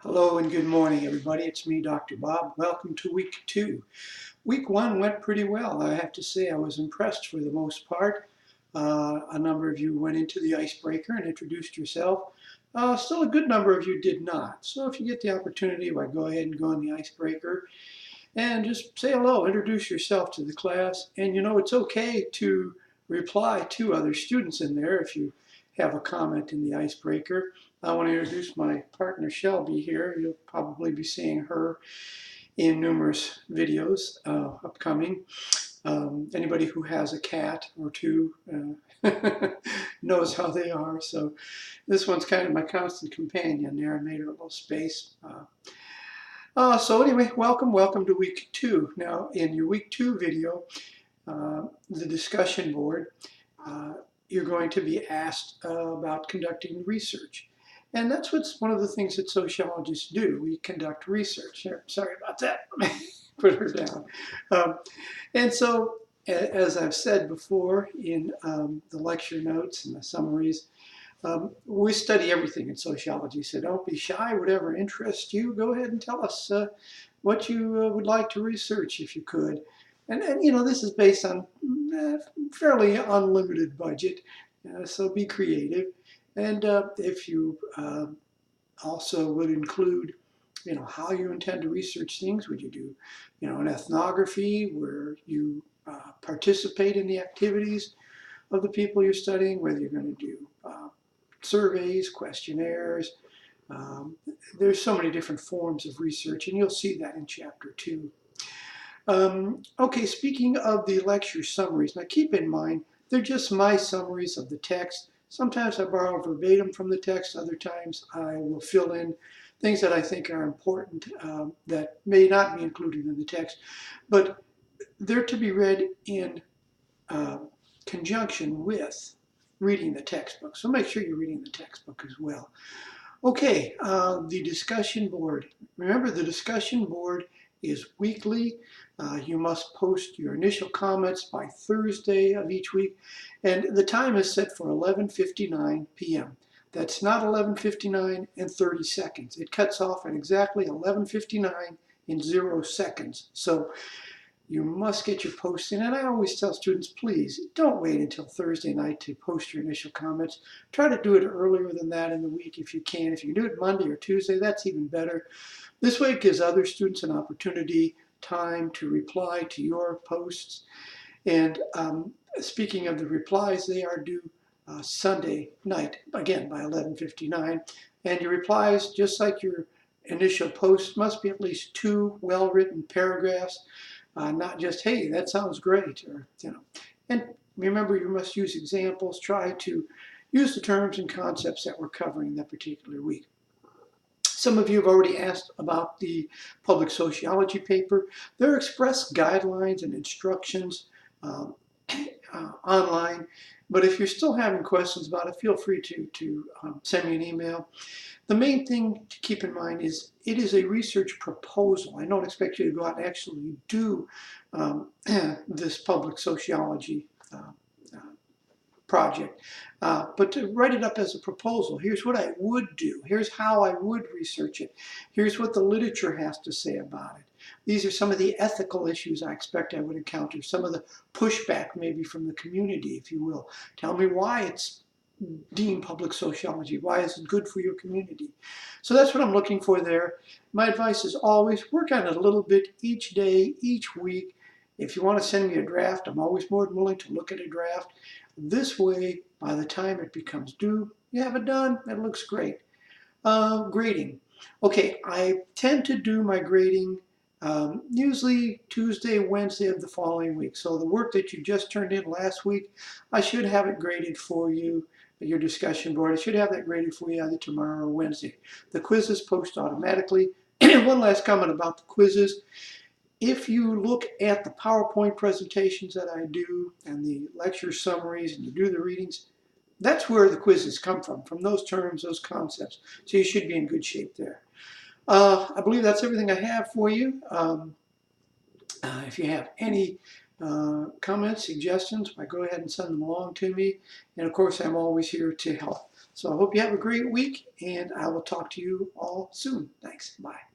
Hello and good morning, everybody. It's me, Dr. Bob. Welcome to week 2. Week 1 went pretty well. I have to say I was impressed for the most part. A number of you went into the icebreaker and introduced yourself. Still a good number of you did not. So if you get the opportunity, why go ahead and go on the icebreaker and just say hello, introduce yourself to the class. And you know, it's okay to reply to other students in there if you have a comment in the icebreaker. I want to introduce my partner Shelby here. You'll probably be seeing her in numerous videos upcoming. Anybody who has a cat or two knows how they are. So this one's kind of my constant companion there. I made her a little space. So anyway, welcome to week 2. Now in your week 2 video, the discussion board, you're going to be asked about conducting research. And that's one of the things that sociologists do. We conduct research. Here, sorry about that. Put her down. And so, as I've said before in the lecture notes and the summaries, we study everything in sociology. So don't be shy. Whatever interests you, go ahead and tell us what you would like to research if you could. And you know, this is based on fairly unlimited budget, so be creative. And if you also would include, you know, how you intend to research things, would you do, you know, an ethnography where you participate in the activities of the people you're studying, whether you're going to do surveys, questionnaires. There's so many different forms of research, and you'll see that in chapter 2. Okay, speaking of the lecture summaries, now keep in mind, they're just my summaries of the text. Sometimes I borrow verbatim from the text, other times I will fill in things that I think are important that may not be included in the text, but they're to be read in conjunction with reading the textbook. So make sure you're reading the textbook as well. Okay, the discussion board. Remember, the discussion board is weekly. You must post your initial comments by Thursday of each week, and the time is set for 11:59 p.m. That's not 11:59 and 30 seconds. It cuts off at exactly 11:59 in 0 seconds. So you must get your posts in, and I always tell students, please don't wait until Thursday night to post your initial comments. Try to do it earlier than that in the week if you can. If you can do it Monday or Tuesday, that's even better. This way it gives other students an opportunity, time to reply to your posts. And speaking of the replies, they are due Sunday night, again by 11:59. And your replies, just like your initial posts, must be at least 2 well-written paragraphs, not just, hey, that sounds great, or, you know. And remember, you must use examples. Try to use the terms and concepts that we're covering that particular week. Some of you have already asked about the public sociology paper. There are express guidelines and instructions online, but if you're still having questions about it, feel free to send me an email. The main thing to keep in mind is it is a research proposal. I don't expect you to go out and actually do this public sociology project, but to write it up as a proposal. Here's what I would do. Here's how I would research it. Here's what the literature has to say about it. These are some of the ethical issues I expect I would encounter, some of the pushback maybe from the community, if you will. Tell me why it's deemed public sociology. Why is it good for your community? So that's what I'm looking for there. My advice is always work on it a little bit each day, each week. If you want to send me a draft, I'm always more than willing to look at a draft. This way, by the time it becomes due, you have it done. It looks great. Grading. Okay, I tend to do my grading usually Tuesday, Wednesday of the following week. So the work that you just turned in last week, I should have it graded for you at your discussion board. I should have that graded for you either tomorrow or Wednesday. The quizzes post automatically. One last comment about the quizzes. If you look at the PowerPoint presentations that I do and the lecture summaries and you do the readings, that's where the quizzes come from those terms, those concepts. So you should be in good shape there. I believe that's everything I have for you. If you have any comments, suggestions, go ahead and send them along to me. And of course, I'm always here to help. So I hope you have a great week, and I will talk to you all soon. Thanks. Bye.